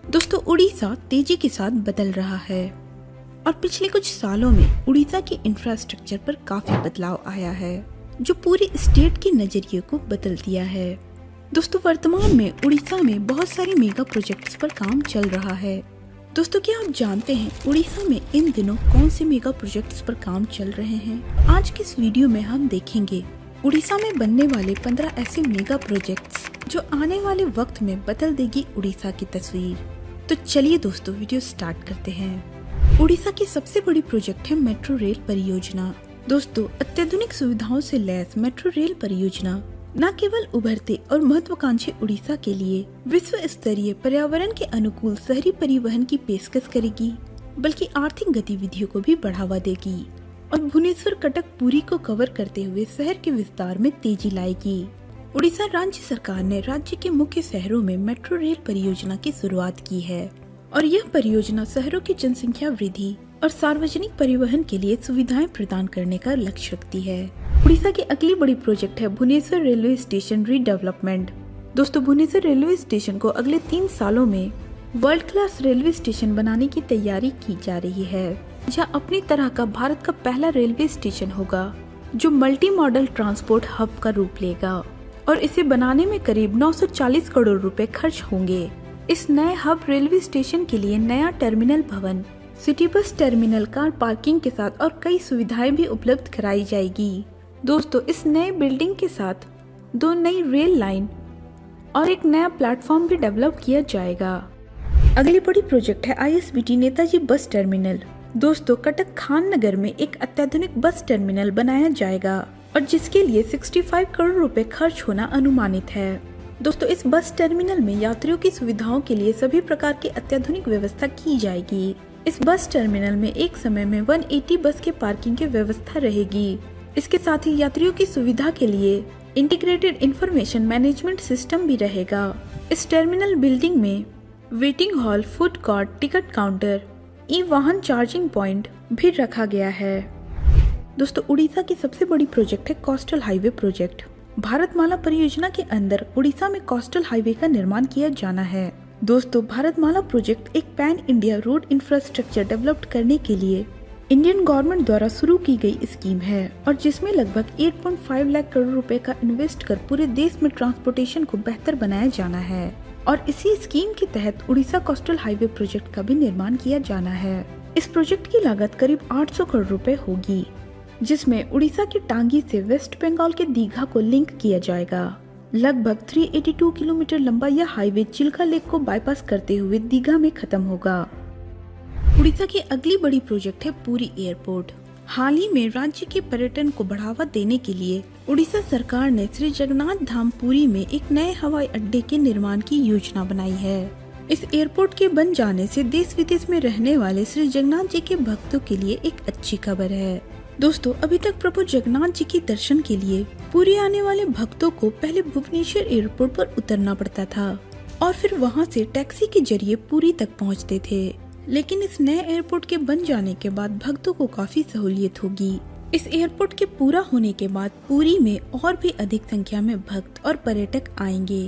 दोस्तों, उड़ीसा तेजी के साथ बदल रहा है और पिछले कुछ सालों में उड़ीसा के इंफ्रास्ट्रक्चर पर काफी बदलाव आया है जो पूरे स्टेट के नजरिए को बदल दिया है। दोस्तों, वर्तमान में उड़ीसा में बहुत सारे मेगा प्रोजेक्ट्स पर काम चल रहा है। दोस्तों, क्या आप जानते हैं उड़ीसा में इन दिनों कौन से मेगा प्रोजेक्ट्स पर काम चल रहे हैं? आज के इस वीडियो में हम देखेंगे उड़ीसा में बनने वाले 15 ऐसे मेगा प्रोजेक्ट्स जो आने वाले वक्त में बदल देगी उड़ीसा की तस्वीर। तो चलिए दोस्तों, वीडियो स्टार्ट करते हैं। उड़ीसा की सबसे बड़ी प्रोजेक्ट है मेट्रो रेल परियोजना। दोस्तों, अत्याधुनिक सुविधाओं से लैस मेट्रो रेल परियोजना न केवल उभरते और महत्वाकांक्षी उड़ीसा के लिए विश्व स्तरीय पर्यावरण के अनुकूल शहरी परिवहन की पेशकश करेगी, बल्कि आर्थिक गतिविधियों को भी बढ़ावा देगी और भुवनेश्वर कटक पुरी को कवर करते हुए शहर के विस्तार में तेजी लाएगी। उड़ीसा राज्य सरकार ने राज्य के मुख्य शहरों में मेट्रो रेल परियोजना की शुरुआत की है और यह परियोजना शहरों की जनसंख्या वृद्धि और सार्वजनिक परिवहन के लिए सुविधाएं प्रदान करने का लक्ष्य रखती है। उड़ीसा की अगली बड़ी प्रोजेक्ट है भुवनेश्वर रेलवे स्टेशन रीडेवलपमेंट। दोस्तों, भुवनेश्वर रेलवे स्टेशन को अगले 3 सालों में वर्ल्ड क्लास रेलवे स्टेशन बनाने की तैयारी की जा रही है, जहां अपनी तरह का भारत का पहला रेलवे स्टेशन होगा जो मल्टी मॉडल ट्रांसपोर्ट हब का रूप लेगा और इसे बनाने में करीब 940 करोड़ रुपए खर्च होंगे। इस नए हब रेलवे स्टेशन के लिए नया टर्मिनल भवन, city bus terminal, car parking के साथ और कई सुविधाएं भी उपलब्ध कराई जाएगी। दोस्तों, इस नए बिल्डिंग के साथ 2 नई रेल लाइन और एक नया प्लेटफॉर्म भी डेवलप किया जाएगा। अगली बड़ी प्रोजेक्ट है ISBT नेताजी बस टर्मिनल। दोस्तों, कटक खान नगर में एक अत्याधुनिक बस टर्मिनल बनाया जाएगा और जिसके लिए 65 करोड़ रुपए खर्च होना अनुमानित है। दोस्तों, इस बस टर्मिनल में यात्रियों की सुविधाओं के लिए सभी प्रकार की अत्याधुनिक व्यवस्था की जाएगी। इस बस टर्मिनल में एक समय में 180 बस के पार्किंग की व्यवस्था रहेगी। इसके साथ ही यात्रियों की सुविधा के लिए इंटीग्रेटेड इंफॉर्मेशन मैनेजमेंट सिस्टम भी रहेगा। इस टर्मिनल बिल्डिंग में waiting hall, food court, ticket counter, वाहन चार्जिंग पॉइंट भी रखा गया है। दोस्तों, उड़ीसा की सबसे बड़ी प्रोजेक्ट है कोस्टल हाईवे प्रोजेक्ट। भारतमाला परियोजना के अंदर उड़ीसा में कोस्टल हाईवे का निर्माण किया जाना है। दोस्तों, भारतमाला प्रोजेक्ट एक pan India road infrastructure develop करने के लिए इंडियन गवर्नमेंट द्वारा शुरू की गई स्कीम है और जिसमें लगभग 8.5 लाख करोड़ रुपए का इन्वेस्ट कर पूरे देश में ट्रांसपोर्टेशन को बेहतर बनाया जाना है और इसी स्कीम के तहत उड़ीसा कोस्टल हाईवे प्रोजेक्ट का भी निर्माण किया जाना है। इस प्रोजेक्ट की लागत करीब 800 करोड़ रुपए होगी, जिसमें उड़ीसा की टांगी से वेस्ट बंगाल के दीघा को लिंक किया जाएगा। लगभग 382 किलोमीटर लंबा यह हाईवे चिल्का लेक को बाईपास करते हुए दीघा में खत्म होगा। उड़ीसा की अगली बड़ी प्रोजेक्ट है पुरी एयरपोर्ट। हाल ही में राज्य के पर्यटन को बढ़ावा देने के लिए उड़ीसा सरकार ने श्री जगन्नाथ धाम पुरी में एक नए हवाई अड्डे के निर्माण की योजना बनाई है। इस एयरपोर्ट के बन जाने से देश विदेश में रहने वाले श्री जगन्नाथ जी के भक्तों के लिए एक अच्छी खबर है। दोस्तों, अभी तक प्रभु जगन्नाथ जी के दर्शन के लिए पुरी आने वाले भक्तों को पहले भुवनेश्वर एयरपोर्ट पर उतरना पड़ता था और फिर वहां से टैक्सी के जरिए पुरी तक पहुंचते थे, लेकिन इस नए एयरपोर्ट के बन जाने के बाद भक्तों को काफी सहूलियत होगी। इस एयरपोर्ट के पूरा होने के बाद पुरी में और भी अधिक संख्या में भक्त और पर्यटक आएंगे।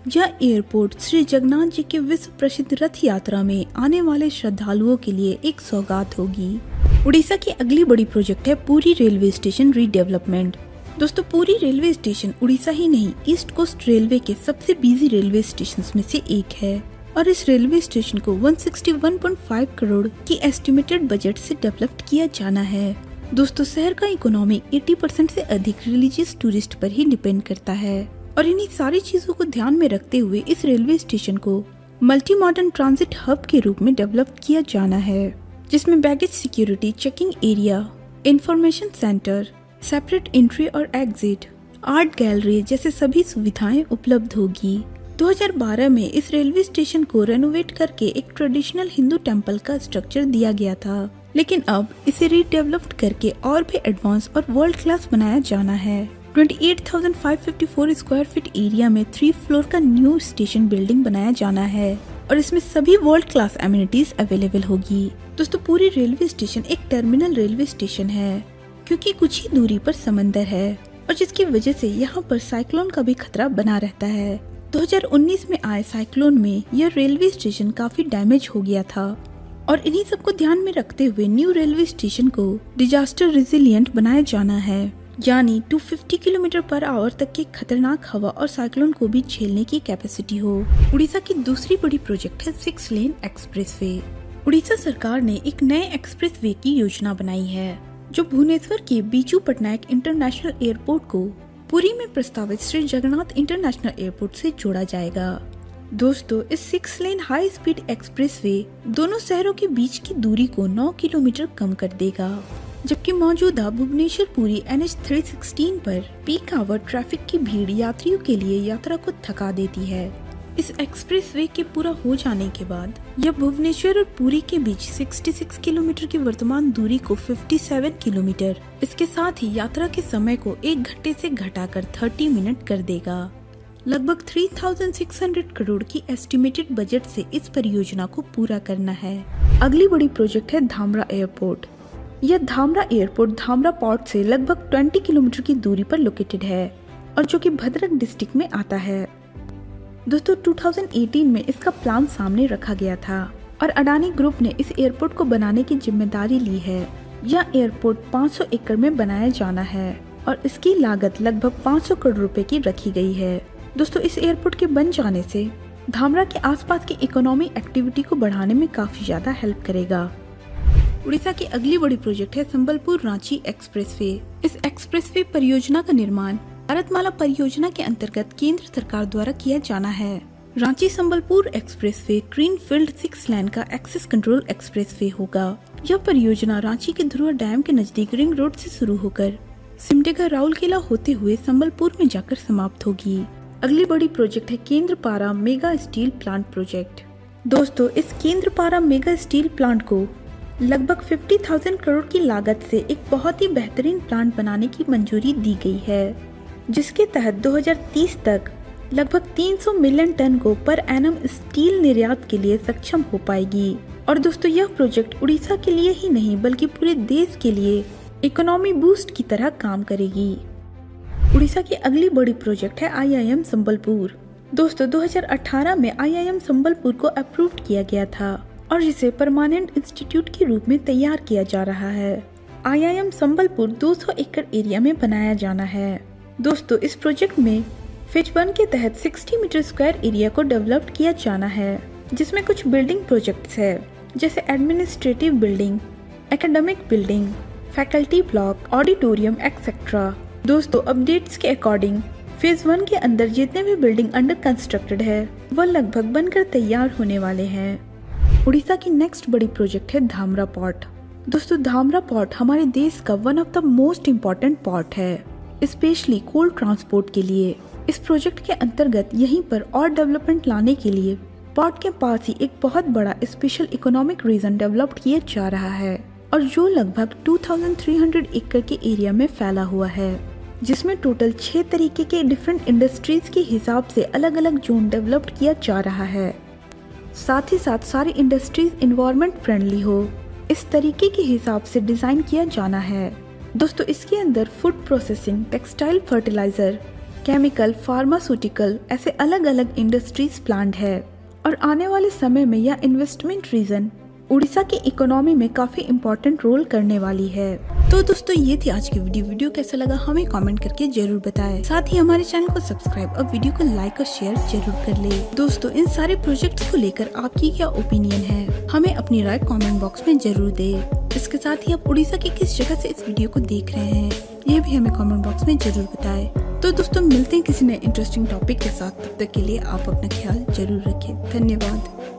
यह एयरपोर्ट श्री जगन्नाथ जी के विश्व प्रसिद्ध रथ यात्रा में आने वाले श्रद्धालुओं के लिए एक सौगात होगी। उड़ीसा की अगली बड़ी प्रोजेक्ट है पुरी रेलवे स्टेशन रीडेवलपमेंट। दोस्तों, पुरी रेलवे स्टेशन उड़ीसा ही नहीं, ईस्ट कोस्ट रेलवे के सबसे बिजी रेलवे स्टेशन में से एक है और इस रेलवे स्टेशन को 161.5 करोड़ की एस्टिमेटेड बजट से डेवलप किया जाना है। दोस्तों, शहर का इकोनॉमी 80% से अधिक रिलीजियस टूरिस्ट पर ही डिपेंड करता है और इन्हीं सारी चीजों को ध्यान में रखते हुए इस रेलवे स्टेशन को मल्टी मॉडर्न ट्रांजिट हब के रूप में डेवलप किया जाना है, जिसमें baggage security, checking area, information centre, separate entry और एग्जिट, आर्ट गैलरी जैसे सभी सुविधाएं उपलब्ध होगी। 2012 में इस रेलवे स्टेशन को रेनोवेट करके एक ट्रेडिशनल हिंदू टेम्पल का स्ट्रक्चर दिया गया था, लेकिन अब इसे रीडेवलप्ड करके और भी एडवांस और वर्ल्ड क्लास बनाया जाना है। 28,554 स्क्वायर फीट एरिया में 3 फ्लोर का न्यू स्टेशन बिल्डिंग बनाया जाना है और इसमें सभी वर्ल्ड क्लास एमिनिटीज अवेलेबल होगी। दोस्तों, पूरी रेलवे स्टेशन एक टर्मिनल रेलवे स्टेशन है क्योंकि कुछ ही दूरी पर समंदर है और जिसकी वजह से यहाँ पर साइक्लोन का भी खतरा बना रहता है। 2019 में आए साइक्लोन में यह रेलवे स्टेशन काफी डैमेज हो गया था और इन्हीं सबको ध्यान में रखते हुए न्यू रेलवे स्टेशन को डिजास्टर रेजिलिएंट बनाया जाना है, यानी 250 किलोमीटर पर आवर तक की खतरनाक हवा और साइक्लोन को भी झेलने की कैपेसिटी हो। उड़ीसा की दूसरी बड़ी प्रोजेक्ट है 6 लेन एक्सप्रेसवे। उड़ीसा सरकार ने एक नए एक्सप्रेसवे की योजना बनाई है जो भुवनेश्वर के बीजू पटनायक इंटरनेशनल एयरपोर्ट को पुरी में प्रस्तावित श्री जगन्नाथ इंटरनेशनल एयरपोर्ट से जोड़ा जाएगा। दोस्तों, इस 6 लेन हाई स्पीड एक्सप्रेसवे दोनों शहरों के बीच की दूरी को 9 किलोमीटर कम कर देगा, जबकि मौजूदा भुवनेश्वर पुरी NH 316 पर पीक आवर ट्रैफिक की भीड़ यात्रियों के लिए यात्रा को थका देती है। इस एक्सप्रेसवे के पूरा हो जाने के बाद यह भुवनेश्वर और पुरी के बीच 66 किलोमीटर की वर्तमान दूरी को 57 किलोमीटर, इसके साथ ही यात्रा के समय को 1 घंटे से घटाकर 30 मिनट कर देगा। लगभग 3600 करोड़ की एस्टिमेटेड बजट से इस परियोजना को पूरा करना है। अगली बड़ी प्रोजेक्ट है धामरा एयरपोर्ट। यह धामरा एयरपोर्ट धामरा पोर्ट से लगभग 20 किलोमीटर की दूरी पर लोकेटेड है और जो कि भद्रक डिस्ट्रिक्ट में आता है। दोस्तों, 2018 में इसका प्लान सामने रखा गया था और अडानी ग्रुप ने इस एयरपोर्ट को बनाने की जिम्मेदारी ली है। यह एयरपोर्ट 500 एकड़ में बनाया जाना है और इसकी लागत लगभग 500 करोड़ रुपए की रखी गई है। दोस्तों, इस एयरपोर्ट के बन जाने से धामरा के आसपास की इकोनॉमी एक्टिविटी को बढ़ाने में काफी ज्यादा हेल्प करेगा। उड़ीसा की अगली बड़ी प्रोजेक्ट है संबलपुर रांची एक्सप्रेसवे। इस एक्सप्रेसवे परियोजना का निर्माण भारतमाला परियोजना के अंतर्गत केंद्र सरकार द्वारा किया जाना है। रांची संबलपुर एक्सप्रेसवे ग्रीनफील्ड 6 लेन का एक्सेस कंट्रोल एक्सप्रेसवे होगा। यह परियोजना रांची के ध्रुव डैम के नजदीक रिंग रोड से शुरू होकर सिमडेगा राउरकेला होते हुए संबलपुर में जाकर समाप्त होगी। अगली बड़ी प्रोजेक्ट है Kendrapara mega steel plant project. दोस्तों, इस केंद्रपारा मेगा स्टील प्लांट को लगभग 50,000 करोड़ की लागत से एक बहुत ही बेहतरीन प्लांट बनाने की मंजूरी दी गई है, जिसके तहत 2030 तक लगभग 300 मिलियन टन को पर एनम स्टील निर्यात के लिए सक्षम हो पाएगी। और दोस्तों, यह प्रोजेक्ट उड़ीसा के लिए ही नहीं बल्कि पूरे देश के लिए इकोनॉमी बूस्ट की तरह काम करेगी। उड़ीसा की अगली बड़ी प्रोजेक्ट है IIM संबलपुर। दोस्तों, 2018 में IIM संबलपुर को अप्रूव्ड किया गया था और जिसे परमानेंट इंस्टीट्यूट के रूप में तैयार किया जा रहा है। IIM संबलपुर 200 एकड़ एरिया में बनाया जाना है। दोस्तों, इस प्रोजेक्ट में फेज 1 के तहत 60 मीटर स्क्वायर एरिया को डेवलप किया जाना है, जिसमें कुछ बिल्डिंग प्रोजेक्ट्स है जैसे administrative building, academic building, faculty block, auditorium etcetera. दोस्तों, अपडेट्स के अकॉर्डिंग फेज 1 के अंदर जितने भी बिल्डिंग अंडर कंस्ट्रक्टेड है वह लगभग बनकर तैयार होने वाले हैं। उड़ीसा की नेक्स्ट बड़ी प्रोजेक्ट है धामरा पोर्ट। दोस्तों, धामरा पोर्ट हमारे देश का one of the most important port है, स्पेशली कोल्ड ट्रांसपोर्ट के लिए। इस प्रोजेक्ट के अंतर्गत यहीं पर और डेवलपमेंट लाने के लिए पोर्ट के पास ही एक बहुत बड़ा स्पेशल इकोनॉमिक रीजन डेवलप किया जा रहा है और जो लगभग 2300 एकड़ के एरिया में फैला हुआ है, जिसमें टोटल 6 तरीके के डिफरेंट इंडस्ट्रीज के हिसाब से अलग अलग जोन डेवलप किया जा रहा है। साथ ही साथ सारी इंडस्ट्रीज एनवायरनमेंट फ्रेंडली हो इस तरीके के हिसाब से डिजाइन किया जाना है। दोस्तों, इसके अंदर food processing, textile, fertiliser, chemical, pharmaceutical ऐसे अलग अलग इंडस्ट्रीज प्लांट है और आने वाले समय में यह इन्वेस्टमेंट रीजन उड़ीसा की इकोनॉमी में काफी इम्पोर्टेंट रोल करने वाली है। तो दोस्तों, ये थी आज की वीडियो कैसा लगा हमें कमेंट करके जरूर बताएं। साथ ही हमारे चैनल को सब्सक्राइब और वीडियो को लाइक और शेयर जरूर कर ले। दोस्तों, इन सारे प्रोजेक्ट्स को लेकर आपकी क्या ओपिनियन है, हमें अपनी राय कमेंट बॉक्स में जरूर दे। इसके साथ ही आप उड़ीसा की किस जगह से इस वीडियो को देख रहे हैं ये भी हमें कमेंट बॉक्स में जरूर बताएं। तो दोस्तों, मिलते हैं किसी नए इंटरेस्टिंग टॉपिक के साथ। तब तक के लिए आप अपना ख्याल जरूर रखें। धन्यवाद।